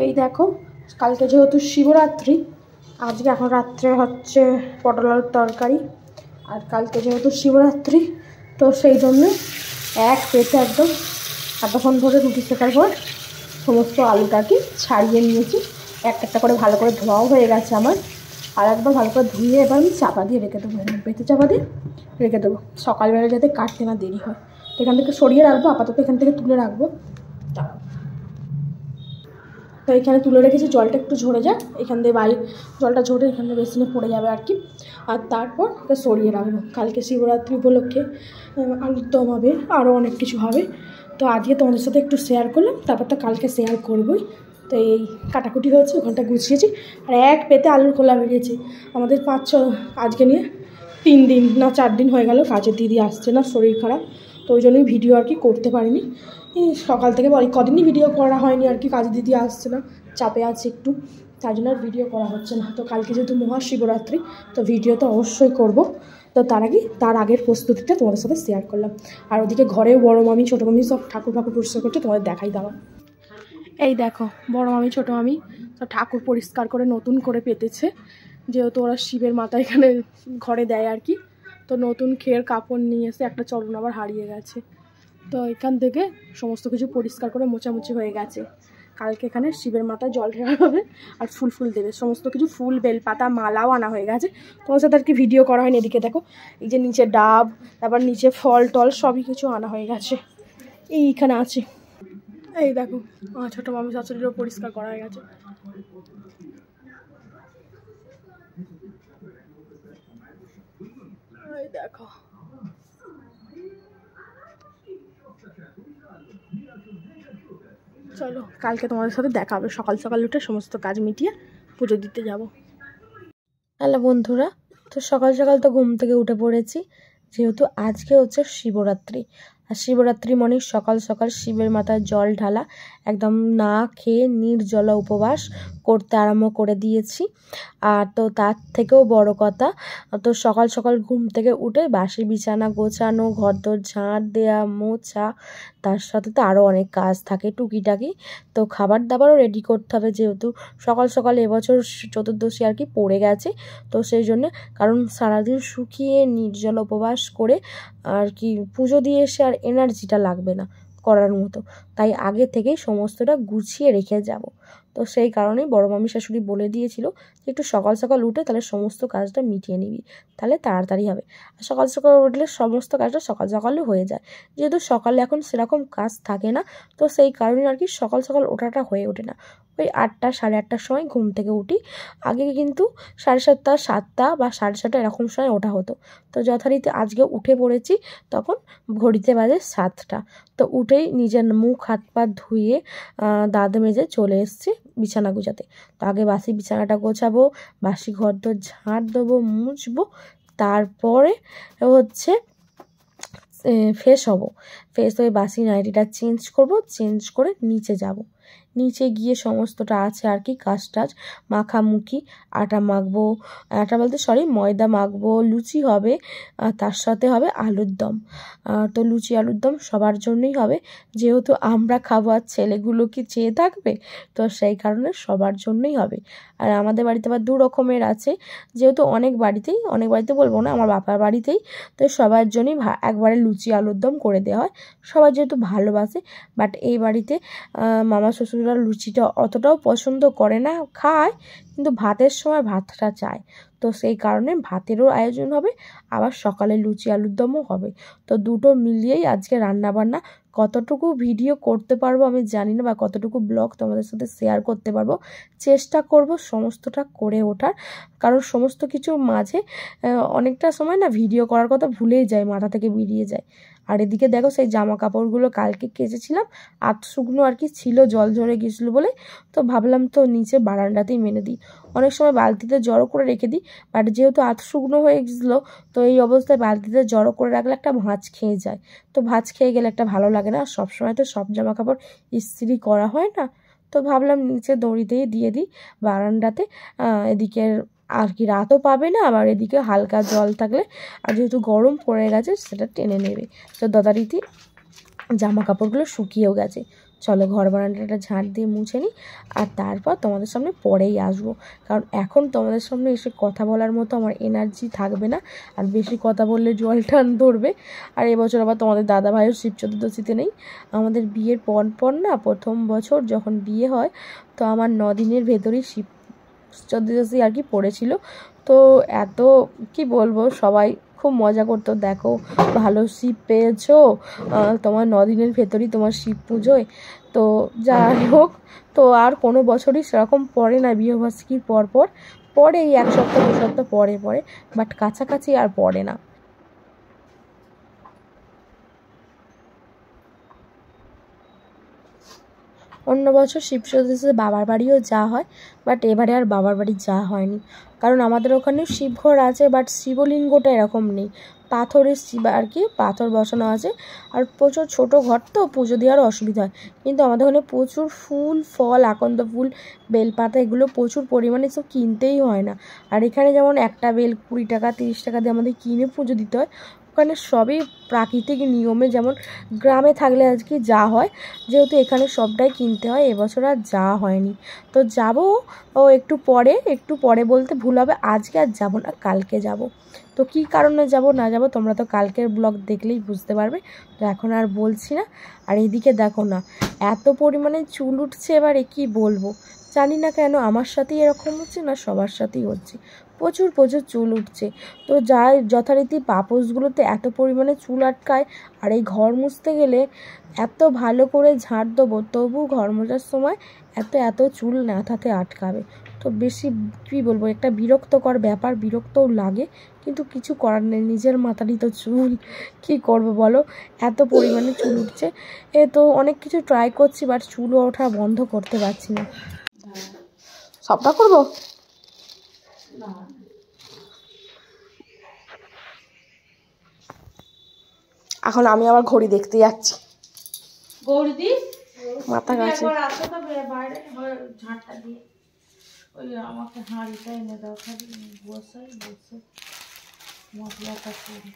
এই দেখো কালকে যেহেতু শিবরাত্রি, আজকে এখন রাত্রে হচ্ছে পটল আলুর তরকারি। আর কালকে যেহেতু শিবরাত্রি তো সেই জন্য এক পেটে একদম এতক্ষণ ধরে রুটি শেখার পর সমস্ত আলুটাকে ছাড়িয়ে নিয়েছি। একটা করে ভালো করে ধোয়াও হয়ে গেছে আমার। আর একবার ভালো করে ধুয়ে এবার আমি চাপা দিয়ে রেখে দেবো, পেতে চাপা দিয়ে রেখে দেবো, সকালবেলা যাতে কাটতে না দেরি হয়। তো এখান থেকে সরিয়ে রাখবো, আপাতত এখান থেকে তুলে রাখবো। তো এখানে তুলে রেখেছি, জলটা একটু ঝরে যাক, এখান দিয়ে জলটা ঝরে এখান থেকে বেসিনে পড়ে যাবে আর কি। আর তারপর ওটা সরিয়ে রাখবো। কালকে শিবরাত্রি উপলক্ষে আলুর দম হবে, আরও অনেক কিছু হবে। তো আজকে তোমাদের সাথে একটু শেয়ার করলাম, তারপর তো কালকে শেয়ার করবোই। তো এই কাটাকুটি হয়েছে, ওখানটা গুছিয়েছি। আর এক পেতে আলুর খোলা বেরিয়েছে আমাদের 5-6 আজকে নিয়ে 3 দিন না 4 দিন হয়ে গেল। কাজের দিদি আসছে না, শরীর খারাপ, তো ওই জন্যই ভিডিও আর কি করতে পারিনি। সকাল থেকে কদিনই ভিডিও করা হয়নি আর কি, কাজের দিদি আসছে না, চাপে আছে একটু, তার জন্য আর ভিডিও করা হচ্ছে না। তো কালকে যেহেতু মহাশিবরাত্রি তো ভিডিও তো অবশ্যই করব। তো তার আগের প্রস্তুতিটা তোমাদের সাথে শেয়ার করলাম। আর ওদিকে ঘরেও বড় মামি ছোটো মামি সব ঠাকুর পরিষ্কার করছে, তোমাদের দেখাই দাও। এই দেখো বড় মামি ছোটো মামি তো ঠাকুর পরিষ্কার করে নতুন করে পেতেছে, যেহেতু ওরা শিবের মাথা এখানে ঘরে দেয় আর কি। তো নতুন খেয়ের কাপড় নিয়ে এসে একটা চরণ আবার হারিয়ে গেছে, তো এখান থেকে সমস্ত কিছু পরিষ্কার করে মোছামুছি হয়ে গেছে। কালকে এখানে শিবের মাথায় জল ঢেলা হবে আর ফুল দেবে, সমস্ত কিছু ফুল বেলপাতা মালাও আনা হয়ে গেছে। তোমার সাথে আর কি ভিডিও করা হয়নি। এদিকে দেখো এই যে নিচে ডাব, তারপর নিচে ফল টল সবই কিছু আনা হয়ে গেছে, এইখানে আছে। এই দেখো আমার ছোটো মামি শাশুড়িরও পরিষ্কার করা হয়ে গেছে। এই দেখো চলো কালকে তোমাদের সাথে দেখা হবে। সকাল সকাল উঠে সমস্ত কাজ মিটিয়ে পুজো দিতে যাব। হ্যালো বন্ধুরা, তো সকাল সকাল তো ঘুম থেকে উঠে পড়েছি, যেহেতু আজকে হচ্ছে শিবরাত্রি। আর শিবরাত্রি মানে সকাল সকাল শিবের মাথায় জল ঢালা, একদম না খেয়ে নির্জলা উপবাস করতে আরম্ভ করে দিয়েছি। আর তো তার থেকেও বড় কথা, তো সকাল সকাল ঘুম থেকে উঠে বাসি বিছানা গোছানো, ঘরদোর ঝাঁট দেওয়া, মোছা, তার সাথে তো আরও অনেক কাজ থাকে টুকিটাকি। তো খাবার দাবারও রেডি করতে হবে, যেহেতু সকাল সকাল এবছর চতুর্দশী আর কি পড়ে গেছে। তো সেই জন্যে, কারণ সারাদিন শুকিয়ে নির্জল উপবাস করে আর কি পুজো দিয়ে এসে আর এনার্জিটা লাগবে না করার মতো, তাই আগে থেকেই সমস্তটা গুছিয়ে রেখে যাব। তো সেই কারণেই বড় মামি শাশুড়ি বলে দিয়েছিল যে একটু সকাল সকাল উঠে তাহলে সমস্ত কাজটা মিটিয়ে নিবি, তাহলে তাড়াতাড়ি হবে। আর সকাল সকাল উঠলে সমস্ত কাজটা সকাল সকালে হয়ে যায়, যেহেতু সকালে এখন সেরকম কাজ থাকে না, তো সেই কারণে আর কি সকাল সকাল ওঠাটা হয়ে ওঠে না। ওই 8টা 8:30টার সময় ঘুম থেকে উঠি। আগে কিন্তু 7:30 7টা বা 7:30 এরকম সময় ওঠা হতো। তো যথারীতি আজকে উঠে পড়েছি, তখন ঘড়িতে বাজে 7টা। তো উঠেই নিজের মুখ হাত পা ধুয়ে দাঁত মেজে চলে এসেছি বিছানা গোছাতে। তো আগে বাসি বিছানাটা গোছাবো, বাসি ঘরদোর ঝাঁট দেবো, মুছবো, তারপরে হচ্ছে ফ্রেশ হব। ফ্রেশ হয়ে বাসি নাইটিটা চেঞ্জ করব, চেঞ্জ করে নিচে যাব। নিচে গিয়ে সমস্তটা আছে আর কি কাজ টাজ, মাখামুখি, আটা মাখবো, আটা বলতে ময়দা মাখবো, লুচি হবে, তার সাথে হবে আলুর দম। তো লুচি আলুর দম সবার জন্যই হবে, যেহেতু আমরা খাবো আর ছেলেগুলো কি চেয়ে থাকবে, তো সেই কারণে সবার জন্যই হবে। আর আমাদের বাড়িতে আবার 2 রকমের আছে, যেহেতু অনেক বাড়িতে বলবো না, আমার বাবার বাড়িতেই তো সবার জন্যই একবারে লুচি আলুর দম করে দেওয়া হয়, সবাই যেহেতু ভালোবাসে। বাট এই বাড়িতে মামা শ্বশুররা লুচিটা অতটাও পছন্দ করে না, খায় কিন্তু ভাতের সময় ভাতটা চায়। তো সেই কারণে ভাতেরও আয়োজন হবে, আবার সকালে লুচি আলুর দমও হবে। তো দুটো মিলিয়েই আজকে রান্নাবান্না। কতটুকু ভিডিও করতে পারবো আমি জানি না, বা কতটুকু ব্লগ তোমাদের সাথে শেয়ার করতে পারবো, চেষ্টা করব সমস্তটা করে ওঠার। কারণ সমস্ত কিছুর মাঝে অনেকটা সময় না ভিডিও করার কথা ভুলেই যায়, মাথা থেকে বেরিয়ে যায়। আর এদিকে দেখো সেই জামা কাপড়গুলো কালকে কেচেছিলাম, শুকনো আর কি ছিল, জল ঝরে গেছিলো বলে, তো ভাবলাম তো নিচে বারান্দাতেই মেলে দিই। অনেক সময় বালতিতে জড়ো করে রেখে দিই, বাট যেহেতু শুকনো হয়ে গেছিলো, তো এই অবস্থায় বালতিতে জড়ো করে রাখলে একটা ভাঁজ খেয়ে যায়, তো ভাঁজ খেয়ে গেলে একটা ভালো লাগে না। সবসময় তো সব জামা কাপড় ইস্ত্রি করা হয় না, তো ভাবলাম নিচে দড়িতেই দিয়ে দিই বারান্দাতে। এদিকে আর কি রাতও পাবে না, আবার এদিকে হালকা জল থাকলে, আর যেহেতু গরম পড়ে গেছে সেটা টেনে নেবে। তো যথারীতি জামা কাপড়গুলো শুকিয়েও গেছে, চলো ঘর বারান্দাটা ঝাঁট দিয়ে মুছে নিই, আর তারপর তোমাদের সামনে পরেই আসবো, কারণ এখন তোমাদের সামনে এসে কথা বলার মতো আমার এনার্জি থাকবে না, আর বেশি কথা বললে জল টান ধরবে। আর এবছর আবার তোমাদের দাদা ভাইও শিব চতুর্দশীতে নেই। আমাদের বিয়ের পর না প্রথম বছর যখন বিয়ে হয়, তো আমার 9 দিনের ভেতরেই শিব চতুর্দশী আর কি পড়েছিল। তো এত কি বলবো, সবাই খুব মজা করতো, দেখো ভালো শিব পেয়েছো, তোমার 9 দিনের ভেতরই তোমার শিব পুজোয়। তো যাই হোক, তো আর কোনো বছরই সেরকম পড়ে না বিবাহবার্ষিকীর পর পরে, এই 1 সপ্তাহ 2 সপ্তাহ পরে বাট কাছাকাছি আর পড়ে না। অন্য বছর শিব চতুর্দশীতে বাবার বাড়িও যাওয়া হয়, বাট এবারে আর বাবার বাড়ি যাওয়া হয়নি, কারণ আমাদের ওখানেও শিবঘর আছে, বাট শিবলিঙ্গটা এরকম নেই, পাথরের শিব আর কি, পাথর বসানো আছে, আর প্রচুর ছোট ঘর, তো পুজো দেওয়ার অসুবিধা হয়। কিন্তু আমাদের ওখানে প্রচুর ফুল ফল, আকন্দ ফুল, বেলপাতা, এগুলো প্রচুর পরিমাণে, সব কিনতেই হয় না। আর এখানে যেমন একটা বেল 20 টাকা 30 টাকা দিয়ে আমাদের কিনে পুজো দিতে হয়, ওখানে সবই প্রাকৃতিক নিয়মে, যেমন গ্রামে থাকলে আজকে যা হয়, যেহেতু এখানে সবটাই কিনতে হয়, এবছর আর যাওয়া হয়নি। তো যাব একটু পরে বলতে ভুল হবে, আজকে আর যাব না, কালকে যাব। তো কী কারণে যাব না যাব তোমরা তো কালকের ব্লগ দেখলেই বুঝতে পারবে, তো এখন আর বলছি না। আর এইদিকে দেখো না, এত পরিমাণে চুল উঠছে, এবারে কি বলবো, জানি না কেন আমার সাথেই এরকম হচ্ছে, না সবার সাথেই হচ্ছে, প্রচুর চুল উঠছে। তো যাই যথারীতি পাপোশগুলোতে এত পরিমাণে চুল আটকায়, আর এই ঘর মুছতে গেলে এত ভালো করে ঝাঁট দেবো, তবু ঘর মোছার সময় এত চুল মাথাতে আটকাবে। তো বেশি কী বলবো, একটা বিরক্তকর ব্যাপার, বিরক্তও লাগে, কিন্তু কিছু করার নেই, নিজের মাথারই তো চুল, কি করব বলো, এত পরিমাণে চুল উঠছে। তো অনেক কিছু ট্রাই করছি, বাট চুল ওঠা বন্ধ করতে পারছি না। সবটা করবো না, এখন আমি আবার ঘড়ি দেখতে যাচ্ছি। গৌরী মাথা গাছে বাইরে ঝাঁটটা দিয়ে ওই আমাকে হাঁড়িটা এনে দাও, খালি বসে মশলাটা করে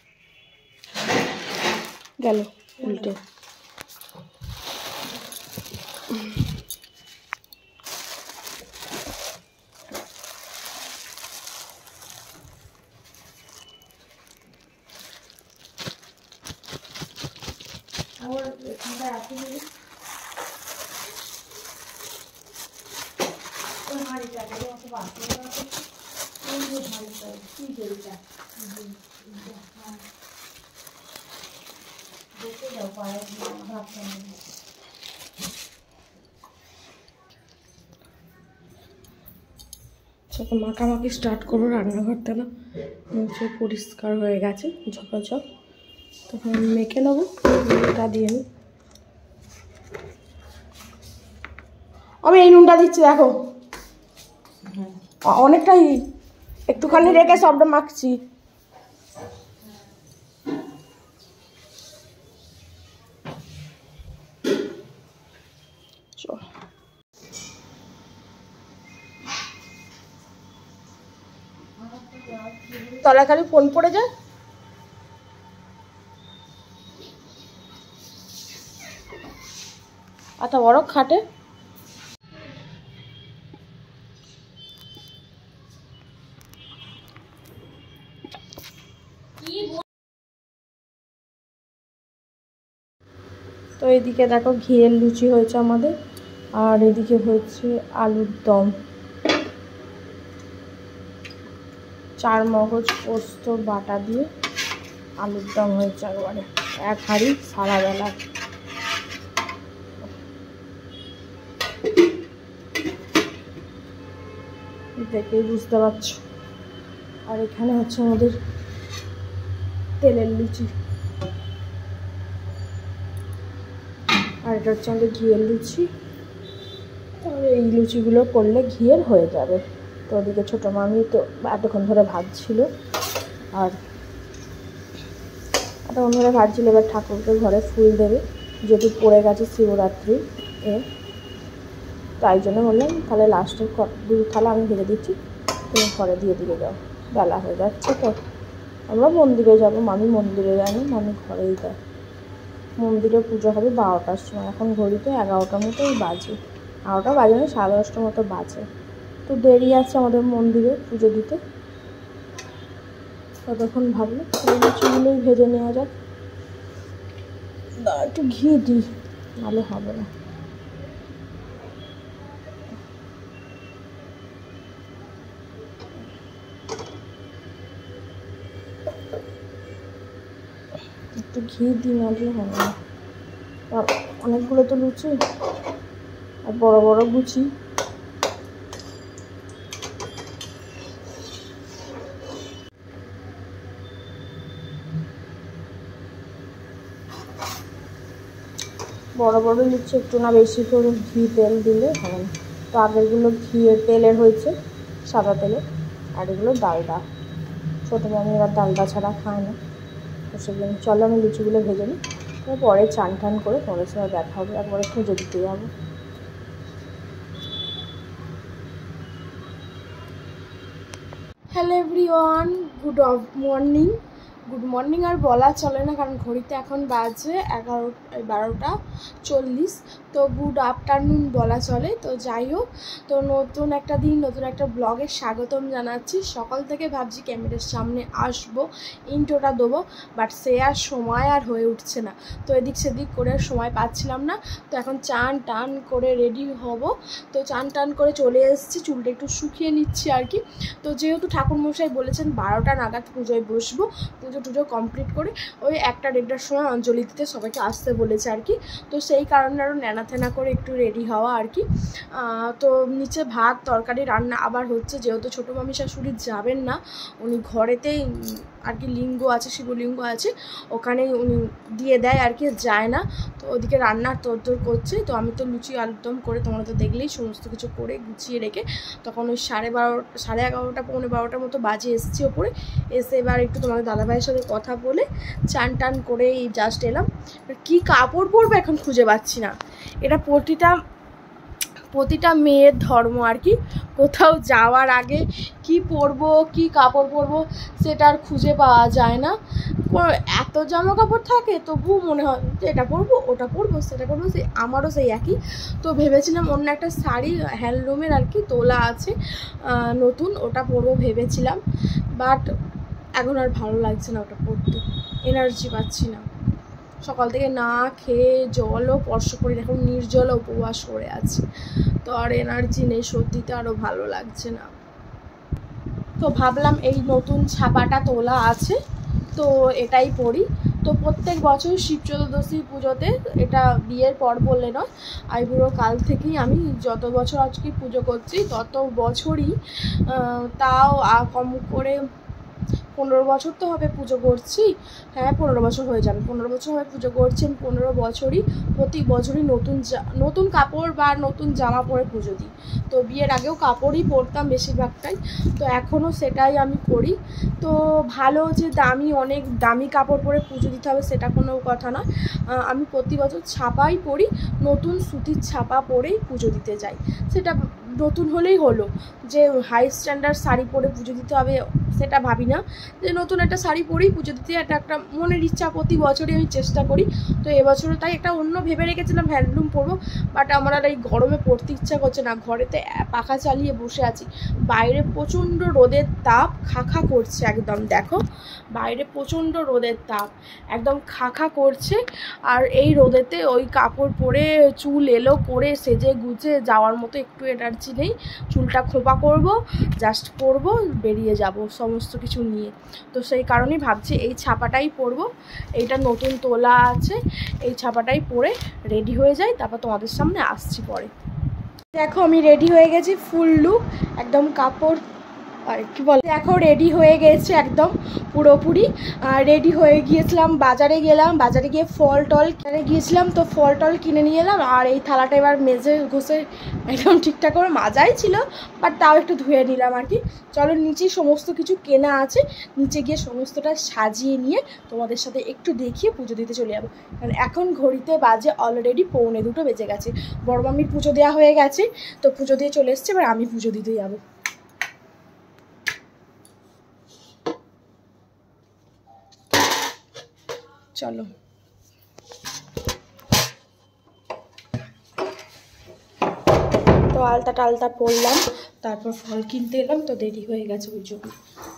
গেল উল্টে। মাখামাখি স্টার্ট করবো, রান্নাঘরটা না মুছে পরিষ্কার হয়ে গেছে ঝকঝক, তখন মেখে নেবো, নুনটা দিয়ে নিই। আমি এই নুনটা দিচ্ছি দেখো, অনেকটাই, একটুখানি রেখে সবটা মাখছি। তলায় খালি ফোন পড়ে যায়, এত বড় খাটে। তো এদিকে দেখো ঘিয়ের লুচি হয়েছে আমাদের, আর এদিকে হচ্ছে আলুর দম, 4 মগজ পোস্ত বাটা দিয়ে আলুর দম হয়েছে, একবারে 1 হাঁড়ি সারা বেলা। দেখেই বুঝতে পারছো। আর এখানে হচ্ছে আমাদের তেলের লুচি, আর এটা হচ্ছে আমাদের ঘিয়ের লুচি। তাহলে এই লুচিগুলো করলে ঘিয়ের হয়ে যাবে। তো ওদিকে ছোটো মামি তো এতক্ষণ ধরে ভাজছিল, আর এতক্ষণ ধরে ভাজছিল, এবার ঠাকুরকে ঘরে ফুল দেবে, যেহেতু পড়ে গেছে শিবরাত্রি তাই জন্য বললাম তাহলে লাস্টের 2 থালা আমি ভেজে দিচ্ছি, তুমি ঘরে দিয়ে যাও, বেলা হয়ে যাচ্ছে। তো আমরা মন্দিরে যাব, মামি মন্দিরে যায়নি, মামি ঘরেই দেয়। মন্দিরে পুজো হবে 12টার সময়। এখন ঘড়িতে 11টার মতোই বাজে, 11টা বাজে না, 10:30টার মতো বাজে। তো দেরি আছে আমাদের মন্দিরে পুজো দিতে। ততক্ষণ ভাবলো লুচিগুলোই ভেজে নেওয়া যাক। একটু ঘি দিই, ভালো হবে না। একটু ঘি দিই, না দিয়ে হবে না। আর অনেকগুলো তো লুচি আর বড় বড় লুচি। বড় বড় লুচি একটু না বেশি করে ঘি তেল দিলে হবে না। তো আগেরগুলো তেলের হয়েছে, সাদা তেলের, আর এগুলো ডালডা। ছোটো মামি এবার ডালডা ছাড়া খায় না। তো সেজন্য চলো আমি লুচিগুলো ভেজে নিই, পরে চান টান করে পরে সবাই দেখা হবে, একবারে পুজো দিতে যাবো। হ্যালো এভরিওয়ান, গুড মর্নিং আর বলা চলে না, কারণ ঘড়িতে এখন বাজে 12:40। তো গুড আফটারনুন বলা চলে। তো যাই হোক, তো নতুন একটা দিন, নতুন একটা ব্লগে স্বাগতম জানাচ্ছি। সকাল থেকে ভাবছি ক্যামেরার সামনে আসবো, ইন্ট্রোটা দেবো, বাট সে আর সময় আর হয়ে উঠছে না। তো এদিক সেদিক করে সময় পাচ্ছিলাম না। তো এখন চান টান করে রেডি হব। তো চান টান করে চলে এসেছি, চুলটা একটু শুকিয়ে নিচ্ছি আর কি। তো যেহেতু ঠাকুরমশাই বলেছেন 12টা নাগাদ পুজোয় বসবো, পুজো টুজো কমপ্লিট করে ওই 1টা-1:30টার সময় অঞ্জলি দিতে সবাইকে আসতে বলেছে আর কি। তো সেই কারণে আরও ন্যানা করে একটু রেডি হওয়া আর কি। তো নিচে ভাত তরকারি রান্না আবার হচ্ছে, যেহেতু ছোটো মামি শাশুড়ি যাবেন না, উনি ঘরেতেই আর কি লিঙ্গ আছে, শিবলিঙ্গ আছে, ওখানেই উনি দিয়ে দেয় আর কি, যায় না। তো ওদিকে রান্নার তোড়জোড় করছে। তো আমি তো লুচি আলুরদম করে, তোমরা তো দেখলেই, সমস্ত কিছু করে গুছিয়ে রেখে তখন ওই 11:30 পৌনে 12টার মতো বাজে এসেছি ওপরে। এসে এবার একটু তোমাদের দাদাভাইয়ের সাথে কথা বলে চান টান করে এই জাস্ট এলাম। কি কাপড় পরবো এখন খুঁজে পাচ্ছি না। এটা প্রতিটা মেয়ের ধর্ম আর কি, কোথাও যাওয়ার আগে কি পরবো, কি কাপড় পরবো সেটা আর খুঁজে পাওয়া যায় না। এত জামা কাপড় থাকে, তবুও মনে হয় যে এটা পরবো, ওটা পরবো, সেটা পরবো। আমারও সেই একই। তো ভেবেছিলাম অন্য একটা শাড়ি হ্যান্ডলুমের আর কি তোলা আছে নতুন, ওটা পরবো ভেবেছিলাম, বাট এখন আর ভালো লাগছে না ওটা পরতে, এনার্জি পাচ্ছি না। সকাল থেকে না খেয়ে জলও স্পর্শ করি, এখন নির্জল উপবাস করে আছি। তো আর এনার্জি নেই, সত্যিতে আরও ভালো লাগছে না। তো ভাবলাম এই নতুন ছাপাটা তোলা আছে, তো এটাই পরি। তো প্রত্যেক বছর শিব চতুর্দশী পুজোতে, এটা বিয়ের পর বললে নয়, আইবুড়ো কাল থেকেই আমি যত বছর আজকে পুজো করছি তত বছরই, তাও কম করে 15 বছর তো হবে পুজো করছি। হ্যাঁ 15 বছর হয়ে যাবে, 15 বছর হবে পুজো করছি। 15 বছরই প্রতি বছরই নতুন কাপড় বা নতুন জামা পরে পুজো দিই। তো বিয়ের আগেও কাপড়ই পরতাম বেশিরভাগটাই, তো এখনও সেটাই আমি করি। তো ভালো যে অনেক দামি কাপড় পরে পুজো দিতে হবে সেটা কোনো কথা নয়। আমি প্রতি বছর ছাপাই পরি, নতুন সুতির ছাপা পরেই পুজো দিতে যাই। সেটা নতুন হলেই হলো, যে হাই স্ট্যান্ডার্ড শাড়ি পরে পুজো দিতে হবে সেটা ভাবি না, যে নতুন একটা শাড়ি পরেই পুজো দিতে। এটা একটা মনের ইচ্ছা, প্রতি বছরই আমি চেষ্টা করি। তো এবছরও তাই একটা অন্য ভেবে রেখেছিলাম হ্যান্ডলুম পরবো, বাট আমার আর এই গরমে পরতে ইচ্ছা করছে না। ঘরেতে পাখা চালিয়ে বসে আছি, বাইরে প্রচণ্ড রোদের তাপ, খাখা করছে একদম। দেখো বাইরে প্রচণ্ড রোদের তাপ, একদম খাখা করছে। আর এই রোদেতে ওই কাপড় পরে চুল এলো করে সেজে গুজে যাওয়ার মতো একটু এনার্জি নেই। চুলটা খোপা করব, জাস্ট পরবো, বেরিয়ে যাব সমস্ত কিছু নিয়ে। তো সেই কারণেই ভাবছি এই ছাপাটাই পরবো, এইটা নতুন তোলা আছে, এই ছাপাটাই পরে রেডি হয়ে যাই, তারপর তোমাদের সামনে আসছি পরে। দেখো আমি রেডি হয়ে গেছি, ফুল লুক একদম, কাপড় আর কি বলে, দেখো রেডি হয়ে গেছে একদম পুরোপুরি। রেডি হয়ে গিয়েছিলাম, বাজারে গেলাম, বাজারে গিয়ে ফল টল কিনে গিয়েছিলাম। তো ফল টল কিনে নিয়ে এলাম, আর এই থালাটা এবার মেজে ঘষে একদম ঠিকঠাক করে মাজাই ছিল, বাট তাও একটু ধুয়ে নিলাম আর কি। চলো নিচে সমস্ত কিছু কেনা আছে, নিচে গিয়ে সমস্তটা সাজিয়ে নিয়ে তোমাদের সাথে একটু দেখিয়ে পুজো দিতে চলে যাবো। কারণ এখন ঘড়িতে বাজে অলরেডি 1:45 বেজে গেছে। বড় মামির পুজো দেওয়া হয়ে গেছে, তো পুজো দিয়ে চলে এসছে, এবার আমি পুজো দিতে যাবো। চলো আলতা টালতা পরলাম, তারপর ফল কিনতে এলাম, তো দেরি হয়ে গেছে ওই জন্য।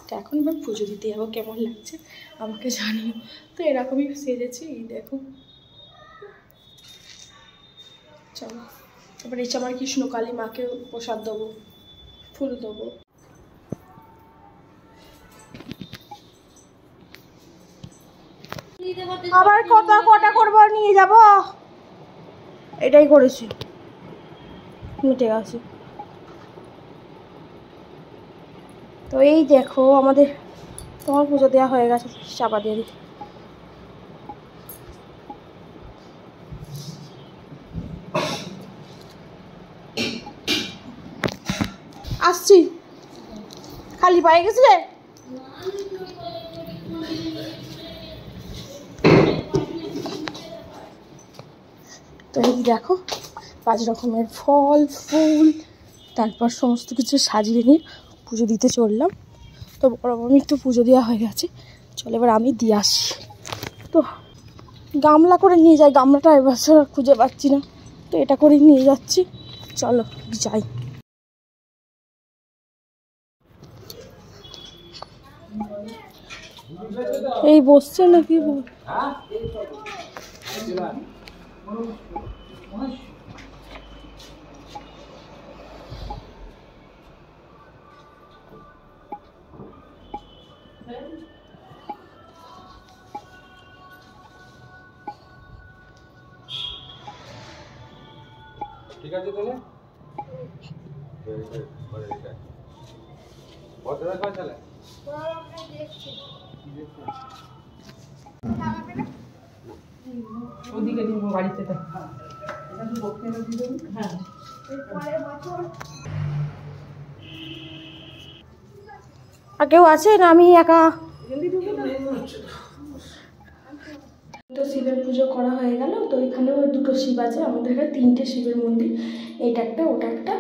তো এখন এবার পুজো দিতে যাবো। কেমন লাগছে আমাকে জানিও। তো এরকমই সেজেছি, এই দেখো। চলো এবার এসে আমার কৃষ্ণকালী মাকে প্রসাদ দেবো, ফুল দেবো। আবার কটা করবো, নিয়ে যাব, এটাই করেছি, মিটে গেছে। তো এই দেখো আমাদের, তোমার পুজো দেওয়া হয়ে গেছে, চাপা দিয়ে দিই। আসছি, খালি পায়ে গেছিলে? তো এই দেখো 5 রকমের ফল ফুল, তারপর সমস্ত কিছু সাজিয়ে নিয়ে পুজো দিতে চললাম। তো বড় মামির তো পুজো দেওয়া হয়ে গেছে, চলো এবার আমি দিয়ে আসি। তো গামলা করে নিয়ে যাই, গামলাটা এবছর খুঁজে পাচ্ছি না, তো এটা করে নিয়ে যাচ্ছি। চলো যাই। এই বসছে নাকি? ঠিক আছে তাহলে ওদিকে দিব বাড়িতে। হ্যাঁ আর কেউ আছে না আমি একা? তো শিবের পুজো করা হয়ে গেল। তো এখানেও 2টো শিব আছে, আমাদের এখানে 3টে শিবের মন্দির, এইটা একটা ওটা একটা,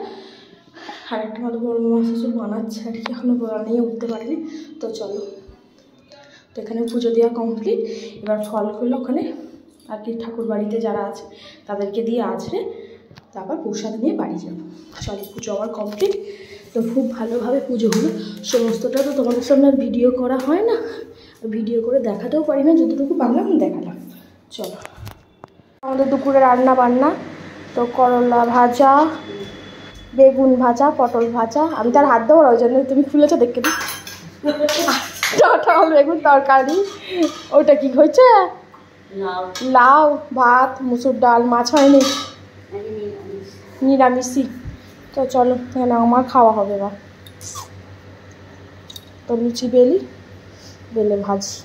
আর একটা আমাদের বড় মামা শ্বশুর বানাচ্ছে আর কি, এখনো বানিয়ে উঠতে পারিনি। তো চলো, তো এখানে পুজো দেওয়া কমপ্লিট। এবার ফলগুলো ওখানে আর কি ঠাকুর বাড়িতে যারা আছে তাদেরকে দিয়ে আছড়ে তারপর প্রসাদ নিয়ে বাড়ি যাবো। চলো পুজো আমার কমপ্লিট। তো খুব ভালোভাবে পুজো হলো, সমস্তটা তো তোমাদের সামনে আর ভিডিও করা হয় না, ভিডিও করে দেখাতেও পারি না, যতটুকু পারলাম দেখালাম। চলো আমাদের দুপুরে রান্না বান্না, তো করলা ভাজা, বেগুন ভাজা, পটল ভাজা, আমি তার হাত দেবো ওই জন্য তুমি খুলেছো দেখতে দিই। পটল বেগুন তরকারি, ওটা কি হয়েছে? লাউ, ভাত, মুসুর ডাল, মাছ হয়নি, নিরামিষই। তো চলো এখানে আমার খাওয়া হবে বা। তো লুচি বেলে ভাজি,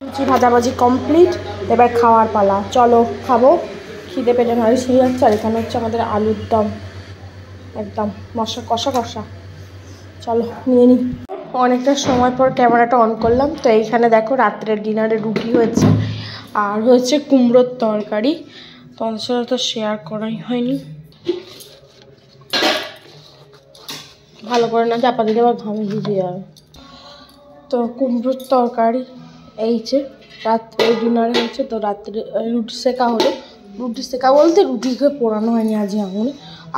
লুচি ভাজাভাজি কমপ্লিট। এবার খাওয়ার পালা, চলো খাবো। খিদে পেটে নাড়ি ছিঁড়ে যাচ্ছে। আর এখানে হচ্ছে আমাদের আলুর দম, একদম মশলা কষা কষা। চলো নিয়ে নিই। অনেকটা সময় পর ক্যামেরাটা অন করলাম। তো এইখানে দেখো রাত্রের ডিনারে রুটি হয়েছে, আর হয়েছে কুমড়োর তরকারি। তোমাদের সাথে তো শেয়ার করাই হয়নি, ভালো করে না চাপা দিলে আবার ঘামে ভিজে যাবে। তো কুমড়োর তরকারি এই যে রাত্রে ডিনারে হয়েছে। তো রাত্রে রুটি সেকা হলো, রুটি সেকা বলতে রুটিকে পোড়ানো হয়নি আজকে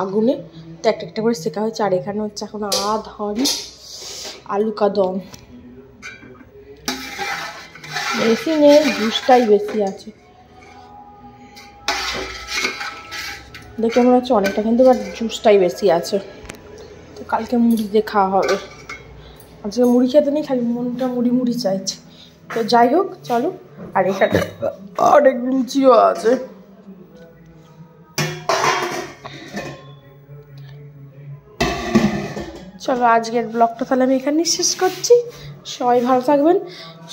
আগুনে, তো একটা একটা করে সেকা হয়েছে। আর এখানে হচ্ছে এখন ধরি আলু কা দম, বেশি নেই, জুসটাই বেশি আছে দেখে মনে হচ্ছে অনেকটা, কিন্তু বাট জুসটাই বেশি আছে। তো কালকে মুড়ি দিয়ে খাওয়া হবে, আজকে মুড়ি খেতে নেই, খালি মনটা মুড়ি চাইছে। তো যাই হোক চলো। আর এখানে অনেক লুচিও আছে। চলো আজকের ব্লগটা তাহলে আমি এখানেই শেষ করছি। সবাই ভালো থাকবেন,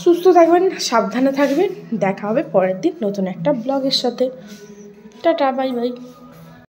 সুস্থ থাকবেন, সাবধানে থাকবেন। দেখা হবে পরের দিন নতুন একটা ব্লগের সাথে। Tata, bye bye.